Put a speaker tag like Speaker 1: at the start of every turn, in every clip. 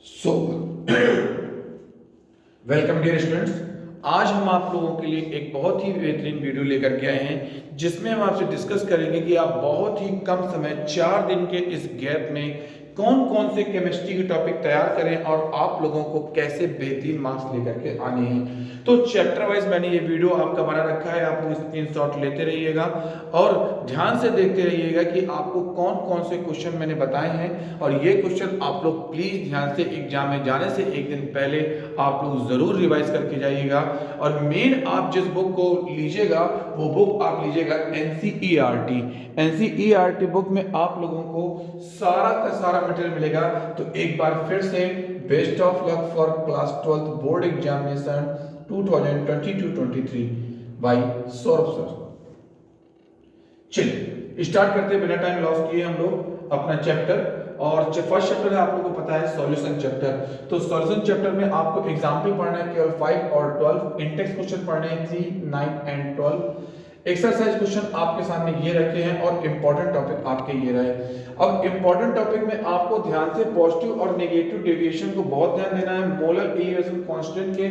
Speaker 1: So welcome dear students. आज हम आप लोगों के लिए एक बहुत ही बेहतरीन वीडियो लेकर के आए हैं जिसमें हम आपसे डिस्कस करेंगे कि आप बहुत ही कम समय 4 दिन के इस गैप में कौन कौन से केमिस्ट्री के टॉपिक तैयार करें और आप लोगों को कैसे बेहतरीन मार्क्स लेकर के आने हैं। तो चैप्टर वाइज मैंने ये वीडियो आपका बना रखा है, आप लोग स्क्रीनशॉट लेते रहिएगा और ध्यान से देखते रहिएगा कि आपको कौन कौन से क्वेश्चन मैंने बताए हैं और ये क्वेश्चन आप लोग प्लीज ध्यान से एग्जाम में जाने से एक दिन पहले आप लोग जरूर रिवाइज करके जाइएगा। और मेन आप जिस बुक को लीजिएगा वो बुक आप लीजिएगा एनसीईआरटी। एनसीईआरटी बुक में आप लोगों को सारा का सारा मटेरियल मिलेगा। तो एक बार फिर से best of luck for class 12 board examination 2022-23 by Saurabh sir. चलिए स्टार्ट करते हैं बिना टाइम लॉस किए हम लोग अपना चैप्टर। और फर्स्ट चैप्टर है, आप लोगों को पता है सॉल्यूशन चैप्टर। तो सॉल्यूशन चैप्टर में आपको एग्जांपल पढ़ना है केवल 5 और 12, इंडेक्स क्वेश्चन पढ़ने हैं 3, 9 एंड 12। एक्सरसाइज क्वेश्चन आपके सामने ये रखे हैं और इंपॉर्टेंट टॉपिक आपके ये रहे। अब इंपॉर्टेंट टॉपिक में आपको ध्यान से पॉजिटिव और नेगेटिव डेविएशन को बहुत ध्यान देना है। मोलर एलिवेशन कांस्टेंट के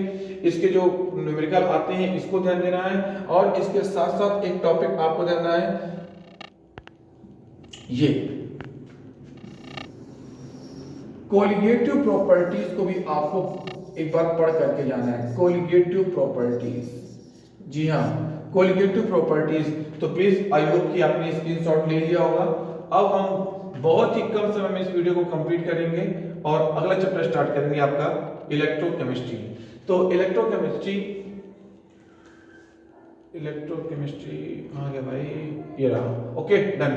Speaker 1: इसके जो न्यूमेरिकल आते हैं इसको ध्यान देना है और इसके साथ साथ एक टॉपिक आपको देना है ये कोलिगेटिव प्रॉपर्टीज को भी आपको एक बार पढ़ करके जाना है। कोलिगेटिव प्रॉपर्टीज, जी हाँ कोलिगेटिव प्रॉपर्टीज। तो प्लीज आई होप कि आपने स्क्रीनशॉट ले लिया होगा। अब हम बहुत ही कम समय में इस वीडियो को कंप्लीट करेंगे और अगला चैप्टर स्टार्ट करेंगे आपका इलेक्ट्रोकेमिस्ट्री। तो इलेक्ट्रोकेमिस्ट्री कहाँ गया भाई, ये रहा। Okay done.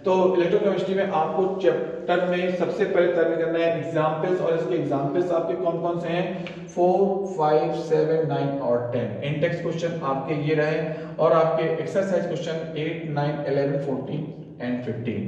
Speaker 1: तो इलेक्ट्रोकेमिस्ट्री में आपको चैप्टर में सबसे पहले तैयार करना है एग्जांपल्स, और इसके एग्जांपल्स आपके कौन कौन से हैं 4, 5, 7, 9 और 10। इंडेक्स क्वेश्चन आपके ये रहे और आपके exercise question 8, 9, 11, 14 and 15।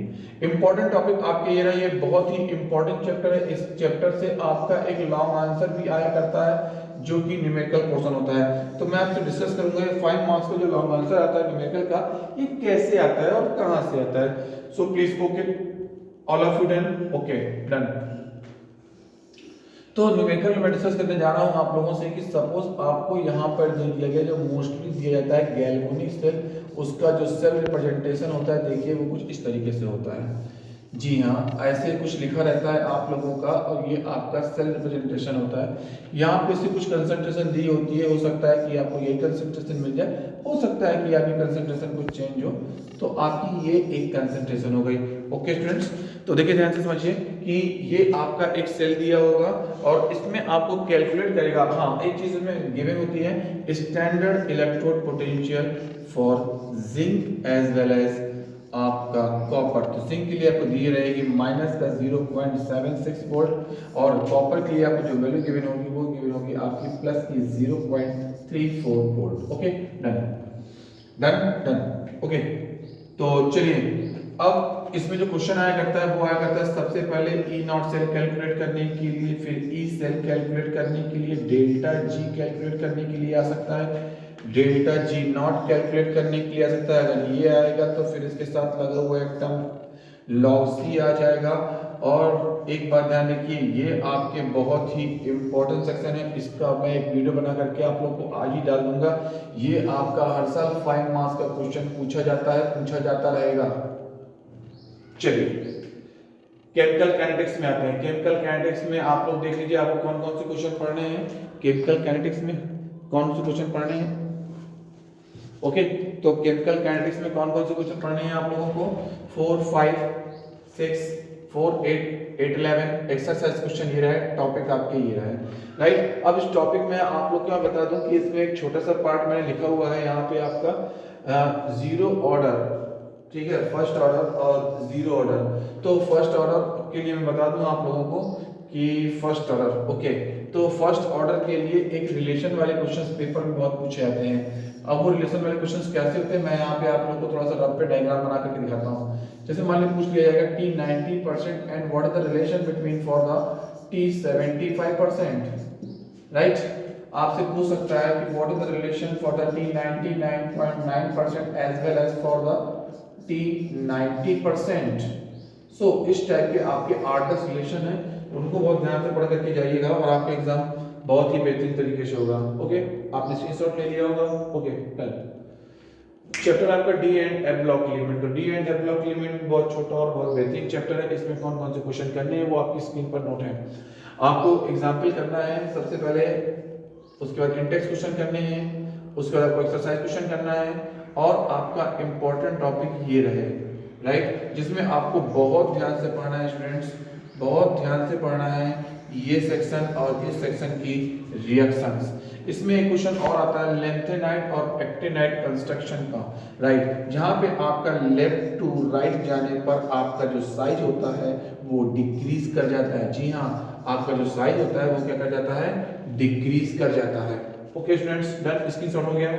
Speaker 1: Important topic आपके ये रहे। ये बहुत ही इंपॉर्टेंट चैप्टर है। इस चैप्टर से आपका एक लॉन्ग आंसर भी आया करता है जो कि न्यूमेरिकल पोर्शन होता है। तो मैं आपसे डिस्कस करूंगा 5 मार्क्स का जो लॉन्ग आंसर आता है न्यूमेरिकल का, ये कैसे आता है और कहां से आता है। So please okay all of you done. Okay done. तो न्यूमेरिकल में डिस्कस करने जा रहा हूं आप लोगों से कि सपोज आपको यहां पर जो दिया गया जो मोस्टली दिया जाता है गैल्वेनिक सेल, उसका जो सेल रिप्रेजेंटेशन होता है देखिए वो कुछ इस तरीके से होता है। जी हाँ ऐसे कुछ लिखा रहता है आप लोगों का और ये आपका सेल रिप्रेजेंटेशन होता है। यहाँ पे से कुछ कंसंट्रेशन दी होती है, हो सकता है कि आपको ये कंसंट्रेशन मिल जाए, हो सकता है कि आपकी कंसंट्रेशन कुछ चेंज हो, तो आपकी ये एक कंसंट्रेशन हो गई। ओके स्टूडेंट्स, तो देखिए ध्यान से समझिए कि ये आपका एक सेल दिया होगा और इसमें आपको कैलकुलेट करेगा। हाँ एक चीज इसमें गिवन होती है standard electrode potential for zinc as well as आपका कॉपर। तो जिंक के लिए आपको दी रहेगी माइनस का 0.76 वोल्ट और कॉपर के लिए आपको जो वैल्यू गिवन होगी वो गिवन होगी आपकी प्लस की 0.34 volt. Okay done done done. Okay तो चलिए अब इसमें जो क्वेश्चन आया करता है वो आया करता है सबसे पहले ई नॉट सेल कैलकुलेट करने के लिए, फिर ई सेल कैलकुलेट करने के लिए, डेल्टा जी कैलकुलेट करने के लिए आ सकता है, डेल्टा जी नॉट कैलकुलेट करने के लिए आ सकता है। अगर ये आएगा तो फिर इसके साथ लगा हुआ एक टर्म लॉग सी आ जाएगा। और एक बात ध्यान रखिए ये आपके बहुत ही इंपॉर्टेंट सेक्शन है, इसका मैं एक वीडियो बना करके आप लोग को आज ही डाल दूंगा। ये आपका हर साल 5 मार्क्स का क्वेश्चन पूछा जाता है, पूछा जाता रहेगा। चलिए केमिकल काइनेटिक्स में आते हैं। केमिकल काइनेटिक्स में आप लोग देख लीजिए आपको कौन कौन से क्वेश्चन पढ़ने हैं। केमिकल काइनेटिक्स में कौन से क्वेश्चन पढ़ने हैं। ओके तो केमिकल काइनेटिक्स में कौन कौन से क्वेश्चन पढ़ने हैं आप लोगों को 4, 5, 6, 4, 8, 11 एक्सरसाइज क्वेश्चन ये रहे, टॉपिक आपके ये रहे राइट। अब इस टॉपिक में आप लोग को मैं बता दूं कि इसमें एक छोटा सा पार्ट मैंने लिखा हुआ है यहाँ पे आपका जीरो ऑर्डर, ठीक है, फर्स्ट ऑर्डर और जीरो ऑर्डर। तो फर्स्ट ऑर्डर के लिए मैं बता दूं आप लोगों को कि फर्स्ट ऑर्डर ओके तो फर्स्ट ऑर्डर के लिए एक रिलेशन वाले क्वेश्चंस पेपर में बहुत पूछे जाते हैं। अब वो रिलेशन वाले क्वेश्चंस कैसे होते हैं मैं यहाँ पे आप लोगों को थोड़ा सा रफ पे डायग्राम बना करके दिखाता हूँ। जैसे मान लीजिए पूछ लिया जाएगा T 90% and what is the relation between for the T 75%, right. आपसे पूछ सकता है कि what is the relation for the T 99.9% as well as for the T 90%। So इस टाइप के आपके 8-10 रिलेशन है उनको बहुत ध्यान से पढ़ करके जाइएगा और आपका एग्जाम बहुत ही बेहतरीन तरीके से होगा। ओके, आपने स्क्रीनशॉट ले लिया होगा। Okay, done. चैप्टर आपका D and F block element. तो D and F block element बहुत छोटा और बहुत बेहतरीन चैप्टर है। इसमें कौन कौन से क्वेश्चन करने हैं वो आपकी स्क्रीन पर नोट है। आपको एग्जाम्पल करना है सबसे पहले, उसके बाद इंडेक्स क्वेश्चन करने हैं, उसके बाद आपको एक्सरसाइज क्वेश्चन करना है और आपका इंपॉर्टेंट टॉपिक ये रहे, राइट, जिसमें आपको बहुत ध्यान से पढ़ना है स्टूडेंट्स, बहुत ध्यान से पढ़ना है ये सेक्शन और इस सेक्शन की रिएक्शंस। इसमें एक क्वेश्चन और आता है लेंथेनाइट और एक्टिनाइट कंस्ट्रक्शन का, राइट, जहां पे आपका लेफ्ट टू राइट जाने पर आपका जो साइज होता है वो डिक्रीज कर जाता है। जी हाँ, आपका जो साइज होता है वो क्या कर जाता है, डिक्रीज कर जाता है। ओके स्टूडेंट्स, डन, स्क्रीनशॉट हो गया,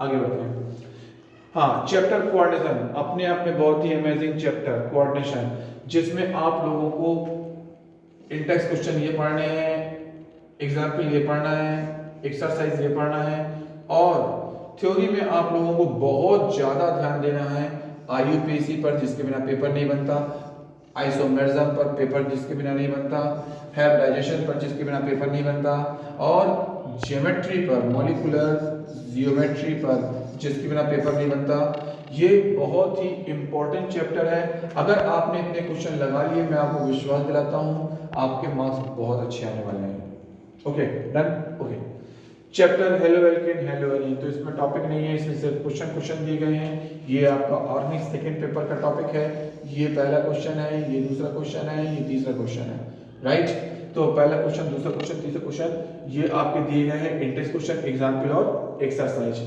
Speaker 1: आगे बढ़ते हैं। हाँ, चैप्टर कोऑर्डिनेशन अपने आप में बहुत ही अमेजिंग चैप्टर कोऑर्डिनेशन, जिसमें आप लोगों को इंडेक्स क्वेश्चन ये पढ़ने हैं, एग्जाम्पल ये पढ़ना है, एक्सरसाइज ये पढ़ना है और थ्योरी में आप लोगों को बहुत ज्यादा ध्यान देना है आईयूपीएसी पर, जिसके बिना पेपर नहीं बनता, आइसोमेरिज्म पर पेपर जिसके बिना नहीं बनता, हाइब्रिडाइजेशन पर जिसके बिना पेपर नहीं बनता और ज्योमेट्री पर, मॉलिक्यूलर जियोमेट्री पर जिसके बिना पेपर नहीं बनता। ये बहुत ही इंपॉर्टेंट चैप्टर है। अगर आपने इतने क्वेश्चन लगा लिए, मैं आपको विश्वास दिलाता हूँ आपके मार्क्स बहुत अच्छे आने वाले हैं। Okay, done. Okay, chapter haloalkane haloarene, तो इसमें टॉपिक नहीं है, इसमें सिर्फ क्वेश्चन दिए गए हैं। ये आपका ऑर्गेनिक सेकंड पेपर का टॉपिक है। ये पहला क्वेश्चन है, ये दूसरा क्वेश्चन है, ये तीसरा क्वेश्चन है, राइट। तो पहला क्वेश्चन, दूसरा क्वेश्चन, तीसरा क्वेश्चन ये आपके दिए गए हैं इंडेक्स क्वेश्चन, एग्जाम्पल और एक्सरसाइज।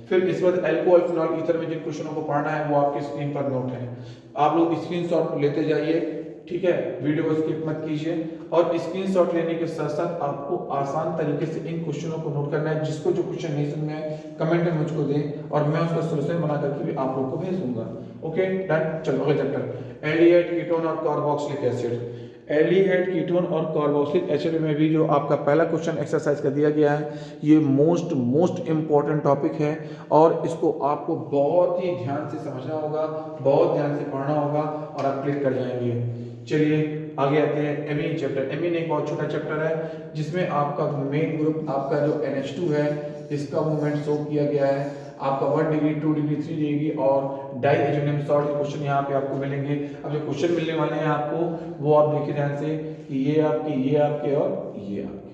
Speaker 1: फिर इस बार अल्कोहल फिनॉल ईथर में जिन क्वेश्चनों को पढ़ना है वो आपकी स्क्रीन पर नोट है। आप लोग स्क्रीनशॉट लेते जाइए, ठीक है, वीडियो को स्किप मत कीजिए और स्क्रीनशॉट लेने के साथ साथ आपको आसान तरीके से इन क्वेश्चनों को नोट करना है। जिसको जो क्वेश्चन नहीं समझ में आए कमेंट में मुझको दें और मैं उसका सॉल्यूशन बना करके भी आप लोग को भेज दूंगा। Okay, done. चलो अगला चैप्टर, एल्डिहाइड कीटोन और कार्बोक्सिलिक एसिड। एल्डिहाइड कीटोन और कार्बोक्सिलिक एसिड में भी जो आपका पहला क्वेश्चन एक्सरसाइज का दिया गया है, ये मोस्ट इंपॉर्टेंट टॉपिक है और इसको आपको बहुत ही ध्यान से समझना होगा, बहुत ध्यान से पढ़ना होगा और आप क्लिक कर जाएंगे। चलिए आगे आते हैं। Amine chapter. एमीन एक बहुत छोटा चैप्टर है जिसमें आपका मेन ग्रुप आपका जो NH2 है इसका मूवमेंट शो किया गया है। आपका 1 डिग्री 2 डिग्री 3 डिग्री और डाइएजोनियम सॉल्ट के क्वेश्चन यहाँ पे आपको मिलेंगे। अब जो क्वेश्चन मिलने वाले हैं आपको वो आप देखिए ध्यान से कि ये आपके और ये आपके।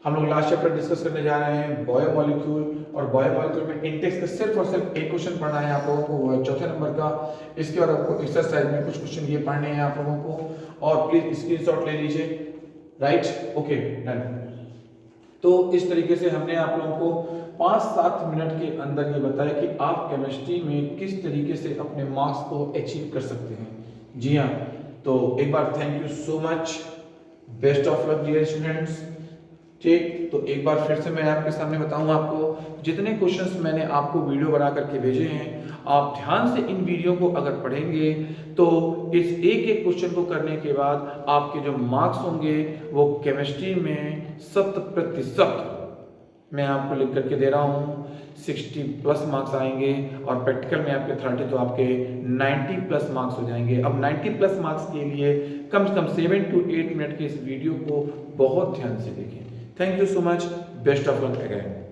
Speaker 1: हम लोग लास्ट चैप्टर डिस्कस करने जा रहे हैं बायोमोलिक्यूल और बायोमोलिक्यूल में इंडेक्स का सिर्फ और सिर्फ एक क्वेश्चन पढ़ना है आप लोगों को, वो है चौथे नंबर का। इसके बाद आपको एक्सरसाइज में कुछ क्वेश्चन ये पढ़ने हैं आप लोगों को और प्लीज स्क्रीनशॉट ले लीजिए, राइट। Okay, done. तो इस तरीके से हमने आप लोगों को 5-7 मिनट के अंदर ये बताया कि आप केमिस्ट्री में किस तरीके से अपने मार्क्स को अचीव कर सकते हैं। जी हाँ, तो एक बार thank you so much, best of luck dear students. ठीक, तो एक बार फिर से मैं आपके सामने बताऊंगा, आपको जितने क्वेश्चंस मैंने आपको वीडियो बना करके भेजे हैं, आप ध्यान से इन वीडियो को अगर पढ़ेंगे तो इस एक एक क्वेश्चन को करने के बाद आपके जो मार्क्स होंगे वो केमिस्ट्री में 100% मैं आपको लिख करके दे रहा हूँ 60+ मार्क्स आएंगे और प्रैक्टिकल में आपके 30 तो आपके 90+ मार्क्स हो जाएंगे। अब 90+ मार्क्स के लिए कम से कम 7 to 8 मिनट के इस वीडियो को बहुत ध्यान से देखें। Thank you so much, best of luck again.